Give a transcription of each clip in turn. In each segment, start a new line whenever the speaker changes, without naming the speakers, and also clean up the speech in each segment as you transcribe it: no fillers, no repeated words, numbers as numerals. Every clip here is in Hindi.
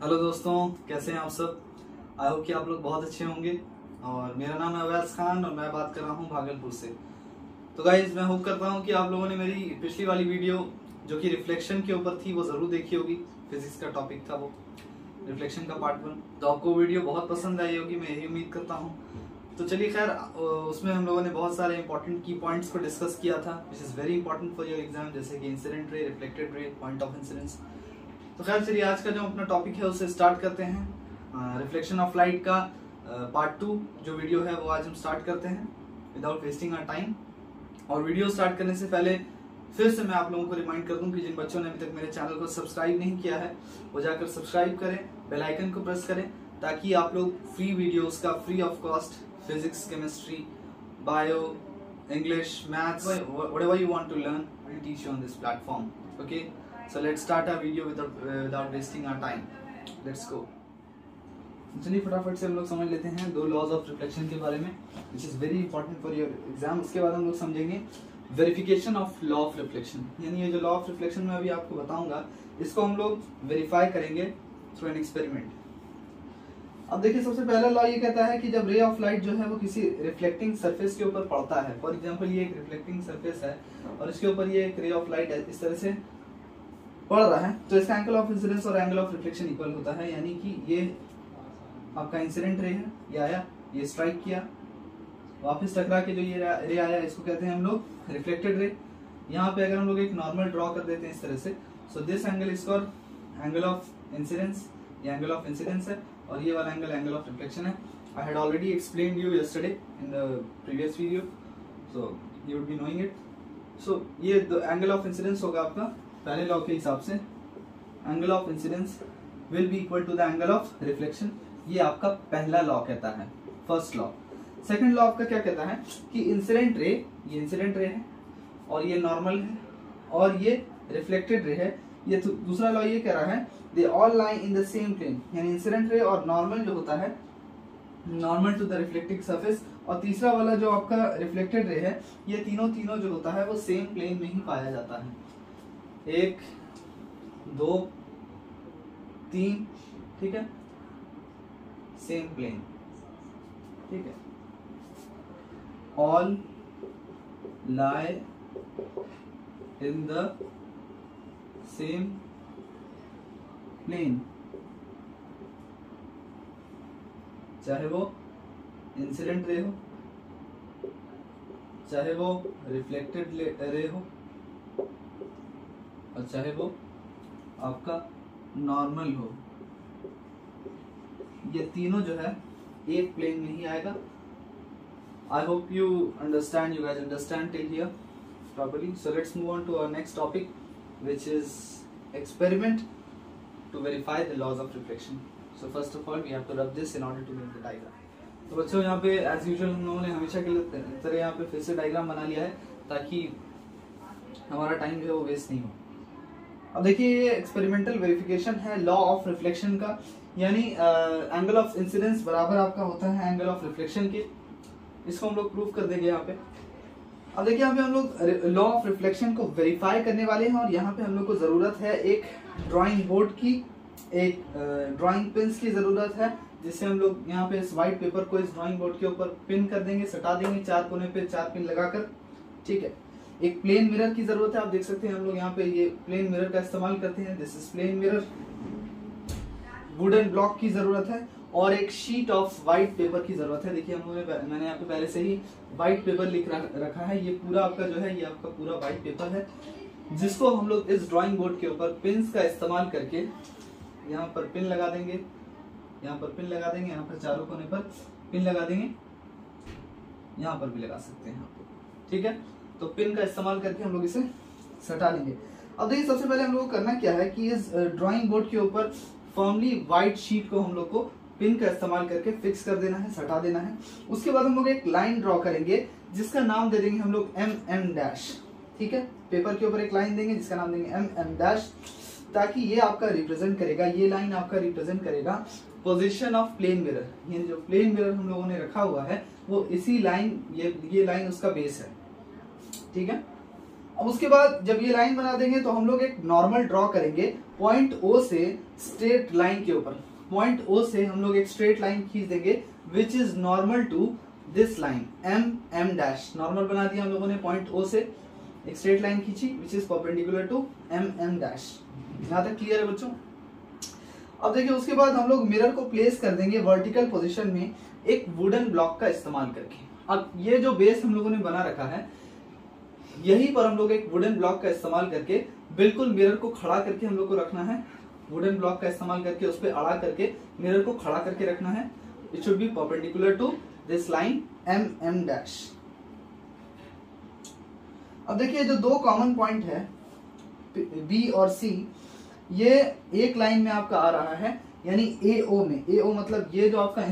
हेलो दोस्तों, कैसे हैं आप सब। आई होप कि आप लोग बहुत अच्छे होंगे। और मेरा नाम है अवैस खान और मैं बात कर रहा हूँ भागलपुर से। तो गाइज, मैं होप करता हूँ कि आप लोगों ने मेरी पिछली वाली वीडियो जो कि रिफ्लेक्शन के ऊपर थी वो जरूर देखी होगी। फिजिक्स का टॉपिक था वो, रिफ्लेक्शन का पार्ट 1। तो आपको वीडियो बहुत पसंद आई होगी, मैं यही उम्मीद करता हूँ। तो चलिए खैर, उसमें हम लोगों ने बहुत सारे इंपॉर्टेंट की पॉइंट्स को डिस्कस किया था which is very important for your exam, जैसे कि incident ray, reflected ray, point of incidence. तो खैर चलिए, आज का जो अपना टॉपिक है उसे स्टार्ट करते हैं। रिफ्लेक्शन ऑफ लाइट का पार्ट 2 जो वीडियो है वो आज हम स्टार्ट करते हैं विदाउट वेस्टिंग आवर टाइम। और वीडियो स्टार्ट करने से पहले फिर से मैं आप लोगों को रिमाइंड कर दूं कि जिन बच्चों ने अभी तक मेरे चैनल को सब्सक्राइब नहीं किया है वो जाकर सब्सक्राइब करें, बेल आइकन को प्रेस करें, ताकि आप लोग फ्री वीडियोस का free of cost physics, chemistry, bio, English, maths, whatever you want to learn, we'll teach you on this platform. Okay, so let's start our video without wasting our time. Let's go. चलिए फटाफट से हम लोग समझ लेते हैं दो लॉज ऑफ रिफ्लेक्शन के बारे में, which is very important for your exam. उसके बाद हम लोग समझेंगे verification of law of reflection, यानी ये जो लॉ ऑफ रिफ्लेक्शन मैं अभी आपको बताऊंगा इसको हम लोग वेरीफाई करेंगे थ्रू एन एक्सपेरिमेंट। अब देखिए, सबसे पहला लॉ ये कहता है कि जब रे ऑफ लाइट जो है वो किसी रिफ्लेक्टिंग सरफेस के ऊपर पड़ता है, फॉर एग्जांपल ये एक रिफ्लेक्टिंग सरफेस है और इसके ऊपर ये एक रे ऑफ लाइट इस तरह से पड़ रहा है, तो इसका एंगल ऑफ इंसिडेंस और एंगल ऑफ रिफ्लेक्शन इक्वल होता है। यानी कि ये आपका इंसिडेंट रे है, ये आया, ये स्ट्राइक किया, वापस टकरा के जो ये रे आया इसको कहते हैं हम लोग रिफ्लेक्टेड रे। यहाँ पे अगर हम लोग एक नॉर्मल ड्रॉ कर देते हैं इस तरह से, so this angle is called angle of incidence, ये एंगल ऑफ इंसिडेंस है, और ये वाला एंगल एंगल ऑफ रिफ्लेक्शन है। I had already explained you yesterday in the previous video, so you would be knowing it. So ये एंगल ऑफ इंसिडेंस होगा आपका पहले लॉ के हिसाब से, angle of incidence will be equal to the angle of reflection. ये आपका पहला लॉ कहता है, फर्स्ट लॉ। सेकंड लॉ आपका क्या कहता है कि इंसिडेंट रे, ये इंसिडेंट रे है और ये नॉर्मल है, और ये रिफ्लेक्टेड रे है। ये दूसरा लॉ ये कह रहा है they all lie in the same plane, यानी इंसिडेंट रे और नॉर्मल जो होता है, normal to the reflecting surface, और तीसरा वाला जो आपका रिफ्लेक्टेड रे है, ये तीनों जो होता है वो सेम प्लेन में ही पाया जाता है। 1 2 3, ठीक है, सेम प्लेन, ठीक है। All lie in the same plane, चाहे वो इंसिडेंट रे हो, चाहे वो रिफ्लेक्टेड रे हो, और चाहे वो आपका नॉर्मल हो, ये तीनों जो है एक प्लेन में ही आएगा। I hope you understand, you guys understand till here properly. So let's move on to our next topic, which is experiment to verify the laws of reflection. So first of all we have to rub this in order to make the diagram. तो बच्चों, यहाँ पे एज यूजुअल हम लोगों ने हमेशा के तरह यहाँ पे फिर से डायग्राम बना लिया है ताकि हमारा टाइम जो है वो वेस्ट नहीं हो। अब देखिए, ये एक्सपेरिमेंटल वेरिफिकेशन है लॉ ऑफ रिफ्लेक्शन का, यानी एंगल ऑफ इंसिडेंस बराबर आपका होता है एंगल ऑफ रिफ्लेक्शन के। इसको हम लोग प्रूव कर देंगे यहाँ पे। अब देखिए, यहाँ पे हम लोग लॉ ऑफ रिफ्लेक्शन को वेरीफाई करने वाले हैं, और यहाँ पे हम लोग को जरूरत है एक ड्राइंग बोर्ड की, एक ड्राइंग पिन्स की जरूरत है, जिससे हम लोग यहाँ पे इस व्हाइट पेपर को इस ड्राइंग बोर्ड के ऊपर पिन कर देंगे, सटा देंगे, 4 कोने पे 4 पिन लगाकर, ठीक है। एक प्लेन मिरर की जरूरत है, आप देख सकते हैं हम लोग यहाँ पे ये प्लेन मिरर का इस्तेमाल करते हैं, this is plane mirror. Wooden block की जरूरत है, और एक शीट ऑफ व्हाइट पेपर की जरूरत है। देखिए, मैंने यहाँ पे पहले से ही व्हाइट पेपर लिख रखा है, ये पूरा आपका जो है ये आपका पूरा व्हाइट पेपर है, जिसको हम लोग इस ड्राइंग बोर्ड के ऊपर पिन्स का इस्तेमाल करके यहाँ पर पिन लगा देंगे, यहाँ पर पिन लगा देंगे, यहाँ पर चारों कोने पर पिन लगा देंगे, यहाँ पर भी लगा सकते हैं, ठीक है। तो पिन का इस्तेमाल करके हम लोग इसे सटा लेंगे। अब देखिए, सबसे पहले हम लोग को करना क्या है कि इस ड्राइंग बोर्ड के ऊपर फर्मली व्हाइट शीट को हम लोग को पिन का इस्तेमाल करके फिक्स कर देना है, सटा देना है। उसके बाद हम लोग एक लाइन ड्रॉ करेंगे जिसका नाम दे देंगे हम लोग MM डैश, ठीक है। पेपर के ऊपर एक लाइन देंगे जिसका नाम देंगे MM डैश, ताकि ये आपका रिप्रेजेंट करेगा, ये लाइन आपका रिप्रेजेंट करेगा पोजीशन ऑफ प्लेन मिरर। ये जो प्लेन मिरर हम लोगों ने रखा हुआ है वो इसी लाइन, ये लाइन उसका बेस है, ठीक है। अब उसके बाद जब ये लाइन बना देंगे तो हम लोग एक नॉर्मल ड्रॉ करेंगे पॉइंट ओ से स्ट्रेट लाइन के ऊपर। पॉइंट ओ से हम लोग एक स्ट्रेट लाइन खींच देंगे which is normal to this line M dash. Normal बना दिया हम लोगों ने, पॉइंट ओ से एक स्ट्रेट लाइन खींची which is perpendicular to M dash. यहां तक क्लियर है बच्चों? अब देखिए उसके बाद हम लोग मिरर को प्लेस कर देंगे वर्टिकल पोजीशन में एक वुडन ब्लॉक का इस्तेमाल करके। अब ये जो बेस हम लोगों ने बना रखा है, यहीं पर हम लोग एक वुडन ब्लॉक का इस्तेमाल करके बिल्कुल मिरर को खड़ा करके हम लोग को रखना है। वुडन ब्लॉक का इस्तेमाल करके उस पर अड़ा करके मिरर को खड़ा करके रखना है। It should be perpendicular to this line M dash. अब देखिए जो दो कॉमन पॉइंट है बी और सी, ये एक लाइन में आपका आ रहा है, यानी AO में। AO मतलब ये जो आपका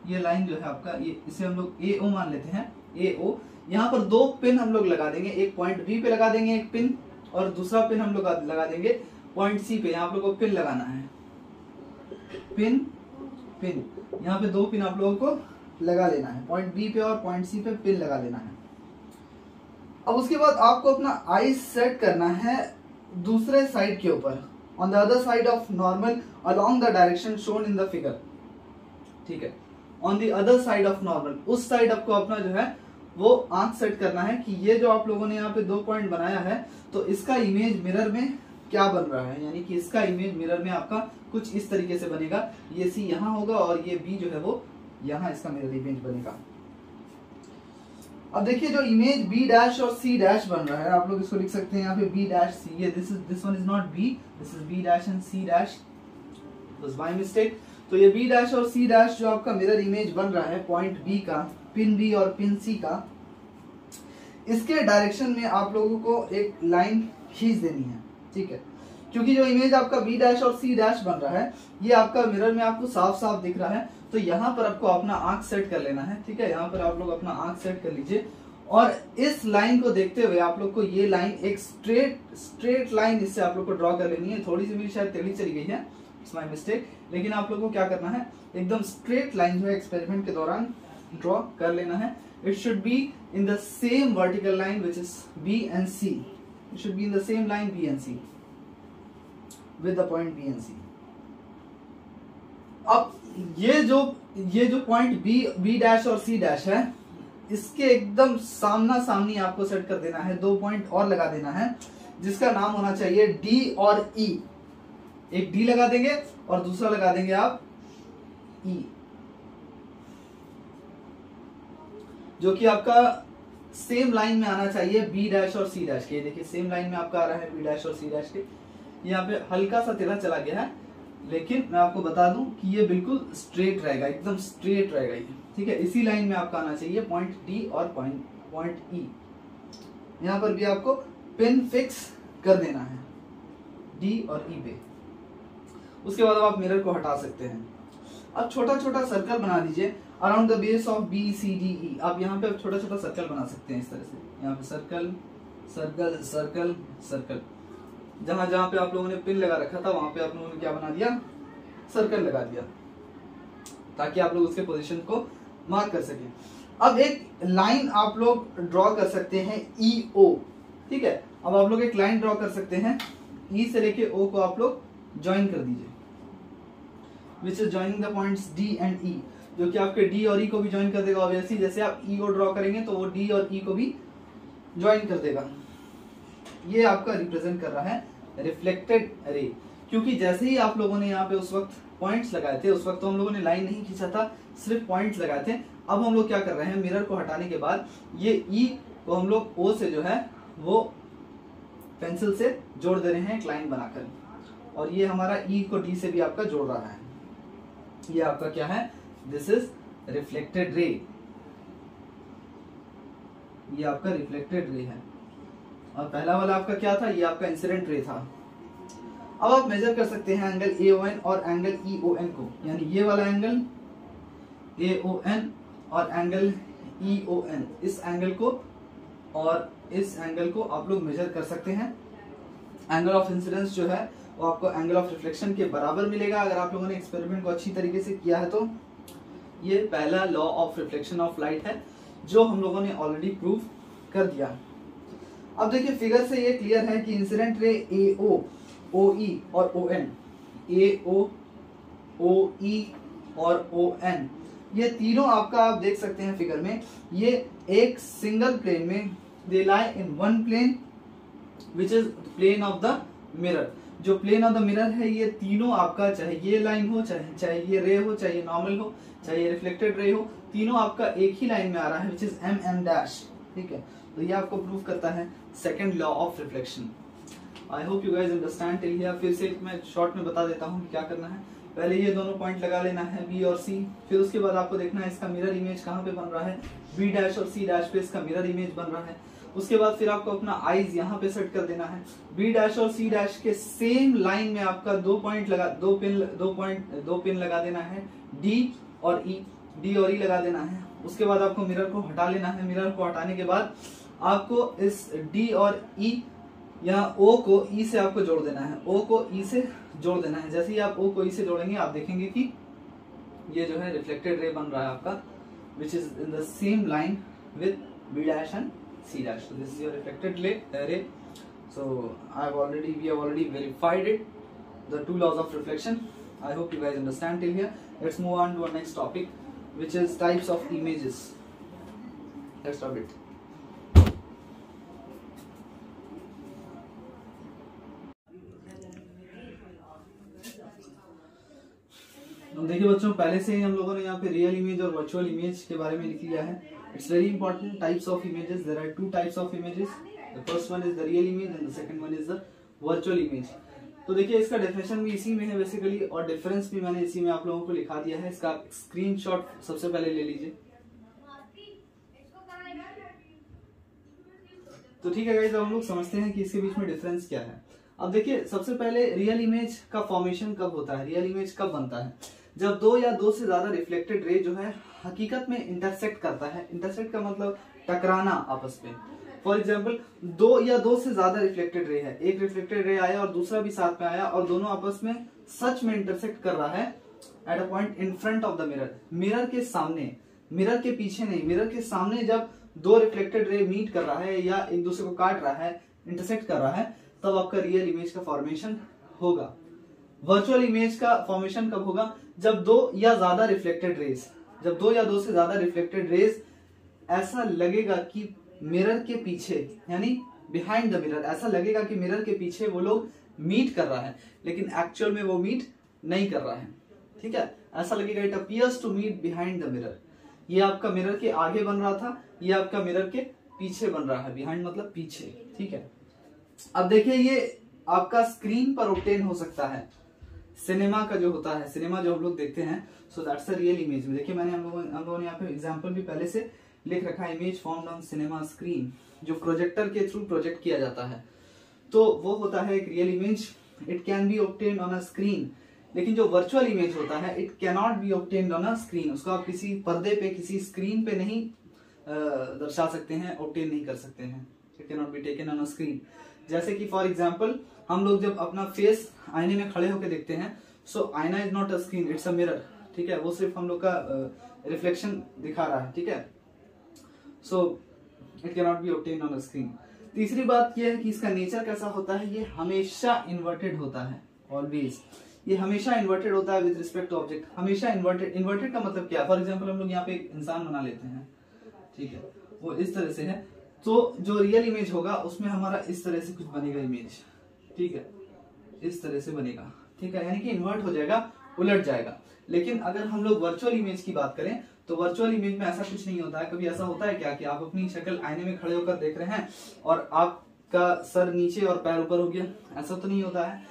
ये लाइन जो है आपका, ये इसे हम लोग AO मान लेते हैं। AO यहाँ पर दो पिन हम लोग लगा देंगे, एक पॉइंट B पे लगा देंगे एक पिन, और दूसरा पिन हम लोग लगा देंगे पॉइंट C पे। यहाँ आप लोगों को पिन लगाना है, पिन पिन, यहाँ पे दो पिन आप लोगों को लगा लेना है, पॉइंट B पे और पॉइंट C पे पिन लगा लेना है। अब उसके बाद आपको अपना आई सेट करना है दूसरे साइड के ऊपर, on the other side of normal along the direction shown in the figure. ठीक है, on the other side of normal, उस साइड आपको अपना जो है वो आंख सेट करना है कि ये जो आप लोगों ने यहाँ पे दो पॉइंट बनाया है, तो इसका इमेज मिरर में क्या बन रहा है, यानी कि इसका इमेज मिरर में आपका कुछ इस तरीके से बनेगा। ये सी यहाँ होगा और ये बी जो है वो यहाँ इसका मिरर इमेज बनेगा। अब देखिए जो इमेज बी डैश और सी डैश बन रहा है, आप लोग इसको लिख सकते हैं यहाँ पे बी डैश सी। ये this one is not B, this is B dash and C dash, was my mistake. तो ये बी डैश और सी डैश जो आपका मिरर इमेज बन रहा है पॉइंट बी का, पिन बी और पिन सी का, इसके डायरेक्शन में आप लोगों को एक लाइन खींच देनी है। ठीक है, क्योंकि जो इमेज आपका बी डैश और सी डैश बन रहा है ये आपका मिरर में आपको साफ साफ दिख रहा है, तो यहाँ पर आपको अपना आंख सेट कर लेना है। ठीक है, यहाँ पर आप लोग अपना आंख सेट कर लीजिए और इस लाइन को देखते हुए आप लोग को ये लाइन एक स्ट्रेट लाइन इससे आप लोग को ड्रॉ कर लेनी है। थोड़ी सी मेरी शायद टेढ़ी चली गई है, इट्स माय मिस्टेक, लेकिन आप लोग को क्या करना है, एकदम स्ट्रेट लाइन जो है एक्सपेरिमेंट के दौरान ड्रॉ कर लेना है। It should be in the same vertical line which is B and C. It should be in the same line B and C with the point B and C। अब ये जो पॉइंट B डैश और C डैश है, इसके एकदम सामना सामनी आपको सेट कर देना है, दो पॉइंट और लगा देना है जिसका नाम होना चाहिए D और E। एक D लगा देंगे और दूसरा लगा देंगे आप E, जो कि आपका सेम लाइन में आना चाहिए B डैश और C डैश के। देखिए सेम लाइन में आपका आ रहा है B डैश और C डैश के। यहाँ पे हल्का सा टेढ़ा चला गया है, लेकिन मैं आपको बता दूं कि ये बिल्कुल स्ट्रेट रहेगा, एकदम स्ट्रेट रहेगा ये। ठीक है, इसी लाइन में आपका आना चाहिए पॉइंट डी और पॉइंट ई। यहाँ पर भी आपको पिन फिक्स कर देना है डी और ई पे। उसके बाद आप मिरर को हटा सकते हैं। अब छोटा छोटा सर्कल बना दीजिए around the base of B C D E. आप यहाँ पे छोटा छोटा सर्कल बना सकते हैं इस तरह से, यहाँ पे सर्कल सर्कल सर्कल सर्कल, जहां जहां पे आप लोगों ने पिन लगा रखा था वहां पे आप लोगों ने क्या बना दिया, सर्कल लगा दिया, ताकि आप लोग उसके पोजीशन को मार्क कर सकें। अब एक लाइन आप लोग ड्रॉ कर सकते हैं EO। ठीक है, अब आप लोग एक लाइन ड्रॉ कर सकते हैं, E से लेके O को आप लोग ज्वाइन कर दीजिए, which is joining the points D and E, जो कि आपके D और E को भी ज्वाइन कर देगा। ऑब्वियसली जैसे आप EO ड्रॉ करेंगे तो वो D और E को भी ज्वाइन कर देगा। ये आपका रिप्रेजेंट कर रहा है रिफ्लेक्टेड रे, क्योंकि जैसे ही आप लोगों ने यहाँ पे उस वक्त पॉइंट्स लगाए थे, उस वक्त तो हम लोगों ने लाइन नहीं खींचा था, सिर्फ पॉइंट्स लगाए थे। अब हम लोग क्या कर रहे हैं, मिरर को हटाने के बाद ये E को हम लोग O से जो है वो पेंसिल से जोड़ दे रहे हैं एक लाइन बनाकर, और ये हमारा E को D से भी आपका जोड़ रहा है। ये आपका क्या है, दिस इज रिफ्लेक्टेड रे, ये आपका रिफ्लेक्टेड रे है। और पहला वाला आपका क्या था, ये आपका इंसिडेंट रे था। अब आप मेजर कर सकते हैं एंगल AON और एंगल EON को, यानी ये वाला एंगल AON और एंगल EON, इस एंगल को और इस एंगल को आप लोग मेजर कर सकते हैं। एंगल ऑफ इंसिडेंस जो है वो आपको एंगल ऑफ रिफ्लेक्शन के बराबर मिलेगा अगर आप लोगों ने एक्सपेरिमेंट को अच्छी तरीके से किया है तो। ये पहला law of reflection of light है जो हम लोगों ने ऑलरेडी प्रूव कर दिया। अब देखिए फिगर से ये क्लियर है कि इंसिडेंट रे AO, OE और ON, AO, OE और ON, ये तीनों आपका आप देख सकते हैं फिगर में, ये एक सिंगल प्लेन में, they lie in one plane which is plane of the mirror. जो प्लेन ऑफ द मिरर है ये तीनों आपका, चाहे ये लाइन हो, चाहे ये रे हो, चाहे ये नॉर्मल हो, चाहे ये रिफ्लेक्टेड रे हो, तीनों आपका एक ही लाइन में आ रहा है विच इज MM डैश। ठीक है, तो ये आपको प्रूव करता है second law of reflection. I hope you guys understand till here. फिर से मैं शॉर्ट में बता देता हूँ क्या करना है। पहले ये दोनों पॉइंट लगा लेना है B और C, फिर उसके बाद आपको देखना है इसका मिरर इमेज कहाँ पे बन रहा है, B डैश और C डैश पे इसका मिरर इमेज बन रहा है। उसके बाद फिर आपको अपना आईज यहाँ पे सेट कर देना है। B डैश और C डैश के सेम लाइन में आपका दो पिन लगा देना है, D और E लगा देना है। उसके बाद आपको मिरर को हटा लेना है। मिरर को हटाने के बाद आपको इस D और E या O को E से आपको जोड़ देना है, O को E से जोड़ देना है। जैसे ही आप O को E से जोड़ेंगे आप देखेंगे कि ये जो है रिफ्लेक्टेड रे बन रहा है आपका, which is in the same line with B dash and C dash. So this is your reflected ray. So we have already verified it, the two laws of reflection. I hope you guys understand till here. Let's move on to our next topic, which is types of images. Let's start it. देखिए बच्चों, पहले से ही हम लोगों ने यहाँ पे रियल इमेज और वर्चुअल इमेज के बारे में लिख लिया है। It's very important, types of images, there are two types of images. The first one is the real image and the second one is the virtual image. तो देखिए इसका डेफिनेशन भी इसी में है बेसिकली, और डिफरेंस भी मैंने इसी में आप लोगों को लिखा दिया है। इसका स्क्रीनशॉट सबसे पहले ले लीजिए। तो ठीक है गाइस, अब हम लोग समझते हैं कि इसके बीच में डिफरेंस क्या है। अब देखिए सबसे पहले रियल इमेज का फॉर्मेशन कब होता है, रियल इमेज कब बनता है, जब दो या दो से ज्यादा रिफ्लेक्टेड रे जो है हकीकत में इंटरसेक्ट करता है। इंटरसेक्ट का मतलब टकराना आपस में। फॉर एग्जाम्पल दो या दो से ज्यादा रिफ्लेक्टेड रे है, एक रिफ्लेक्टेड रे आया और दूसरा भी साथ में आया और दोनों आपस में सच में इंटरसेक्ट कर रहा है at a point in front of the mirror, mirror के सामने, मिरर के पीछे नहीं, मिरर के सामने जब दो रिफ्लेक्टेड रे मीट कर रहा है या एक दूसरे को काट रहा है, इंटरसेक्ट कर रहा है, तब आपका रियल इमेज का फॉर्मेशन होगा। वर्चुअल इमेज का फॉर्मेशन कब होगा, जब दो या ज्यादा रिफ्लेक्टेड रेज, जब दो या दो से ज्यादा रिफ्लेक्टेड रेज ऐसा लगेगा कि मिरर के पीछे, यानी बिहाइंड द मिरर, ऐसा लगेगा कि मिरर के पीछे वो लोग मीट कर रहा है, लेकिन एक्चुअल में वो मीट नहीं कर रहा है। ठीक है, ऐसा लगेगा, it appears to meet behind the mirror. ये आपका मिरर के आगे बन रहा था, ये आपका मिरर के पीछे बन रहा है, बिहाइंड मतलब पीछे। ठीक है, अब देखिए ये आपका स्क्रीन पर ऑब्टेन हो सकता है, सिनेमा का जो होता है, सिनेमा जो हम लोग देखते हैं, so that's a real image. देखिए मैंने हम लोगों ने यहाँ पे एग्जांपल भी पहले से लिख रखा है, image formed on cinema screen, जो प्रोजेक्टर के थ्रू प्रोजेक्ट किया जाता है, तो वो होता है एक real image. It can be obtain on a screen, लेकिन जो वर्चुअल इमेज होता है it can not be obtain on a screen. उसको आप किसी पर्दे पे, किसी स्क्रीन पे नहीं दर्शा सकते हैं, ऑब्टेन नहीं कर सकते हैं। It can not be taken on a screen. जैसे कि फॉर एग्जाम्पल हम लोग जब अपना फेस आईने में खड़े होकर देखते हैं, सो आईना is not a screen, it's a mirror. ठीक है, वो सिर्फ हम लोग का रिफ्लेक्शन दिखा रहा है। ठीक है, so it can not be obtain on a screen. तीसरी बात यह है कि इसका नेचर कैसा होता है, ये हमेशा इन्वर्टेड होता है, ऑलवेज। ये हमेशा इन्वर्टेड होता है विद रिस्पेक्ट टू ऑब्जेक्ट, हमेशा इन्वर्टेड। इन्वर्टेड का मतलब क्या है, फॉर एग्जाम्पल हम लोग यहाँ पे एक इंसान बना लेते हैं, ठीक है, वो इस तरह से है, तो जो रियल इमेज होगा उसमें हमारा इस तरह से कुछ बनेगा इमेज। ठीक है, इस तरह से बनेगा। ठीक है, यानी कि इन्वर्ट हो जाएगा, उलट जाएगा। लेकिन अगर हम लोग वर्चुअल इमेज की बात करें तो वर्चुअल इमेज में ऐसा कुछ नहीं होता है। कभी ऐसा होता है क्या कि आप अपनी शक्ल आईने में खड़े होकर देख रहे हैं और आपका सर नीचे और पैर ऊपर हो गया, ऐसा तो नहीं होता है।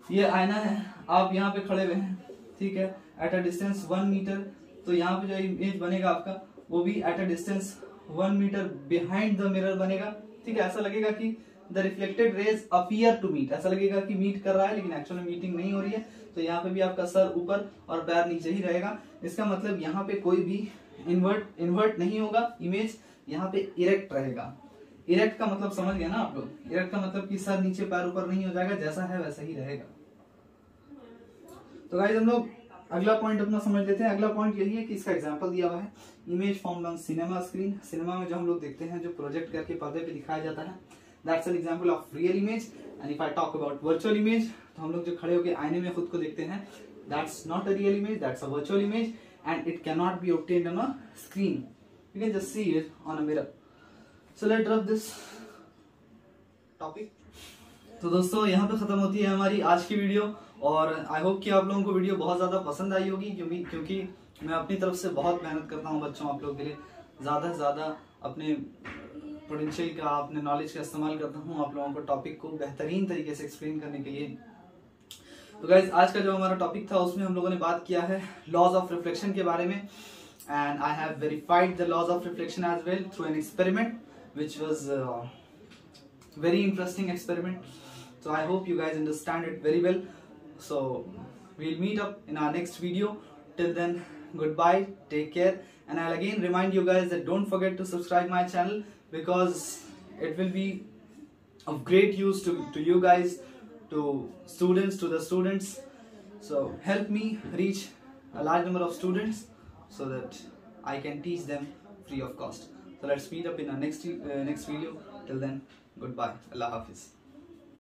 ये आईना है, आप यहाँ पे खड़े हुए हैं, ठीक है, एट अ डिस्टेंस 1 मीटर, तो यहाँ पे जो इमेज बनेगा आपका वो भी at a distance 1 metre behind the mirror बनेगा। ठीक है, ऐसा लगेगा कि the reflected rays appear to meet, ऐसा लगेगा कि मीट कर रहा है, लेकिन एक्चुअल में मीटिंग नहीं हो रही है। तो यहाँ पे भी आपका सर ऊपर और पैर नीचे ही रहेगा। इसका मतलब यहाँ पे कोई भी इन्वर्ट नहीं होगा इमेज, यहाँ पे इरेक्ट रहेगा। इरेक्ट का मतलब समझ गया ना आप लोग, इरेक्ट का मतलब कि सर नीचे पैर ऊपर नहीं हो जाएगा, जैसा है वैसा ही रहेगा। तो गाइस हम लोग अगला पॉइंट अपना समझ लेते हैं। अगला पॉइंट यही है कि इसका एग्जांपल दिया हुआ है, image formed on cinema screen. Cinema में जो हम लोग देखते हैं, जो प्रोजेक्ट करके पर्दे पे दिखाया जाता है, that's an example of real image. And if I talk about virtual image, तो हम लोग जो खड़े होकर आईने में खुद को देखते हैं, that's not a real image, that's a virtual image and it can not be obtained on a screen, you can just see it on a mirror. So let's drop this topic. तो दोस्तों यहाँ पे खत्म होती है हमारी आज की वीडियो, और आई होप कि आप लोगों को वीडियो बहुत ज्यादा पसंद आई होगी, क्योंकि मैं अपनी तरफ से बहुत मेहनत करता हूँ बच्चों आप लोगों के लिए, ज्यादा से ज्यादा अपने पोटेंशियल का, अपने नॉलेज का इस्तेमाल करता हूँ आप लोगों को टॉपिक को बेहतरीन तरीके से एक्सप्लेन करने के लिए। तो गाइज आज का जो हमारा टॉपिक था उसमें हम लोगों ने बात किया है लॉज ऑफ रिफ्लेक्शन के बारे में, and I have verified the laws of reflection as well through an experiment which was very interesting experiment. So I hope you guys understand it very well. So we'll meet up in our next video. Till then, goodbye, take care, and I'll again remind you guys that don't forget to subscribe my channel, because it will be of great use to you guys, to the students. So help me reach a large number of students so that I can teach them free of cost. So let's meet up in our next video. Till then, goodbye. Allah Hafiz.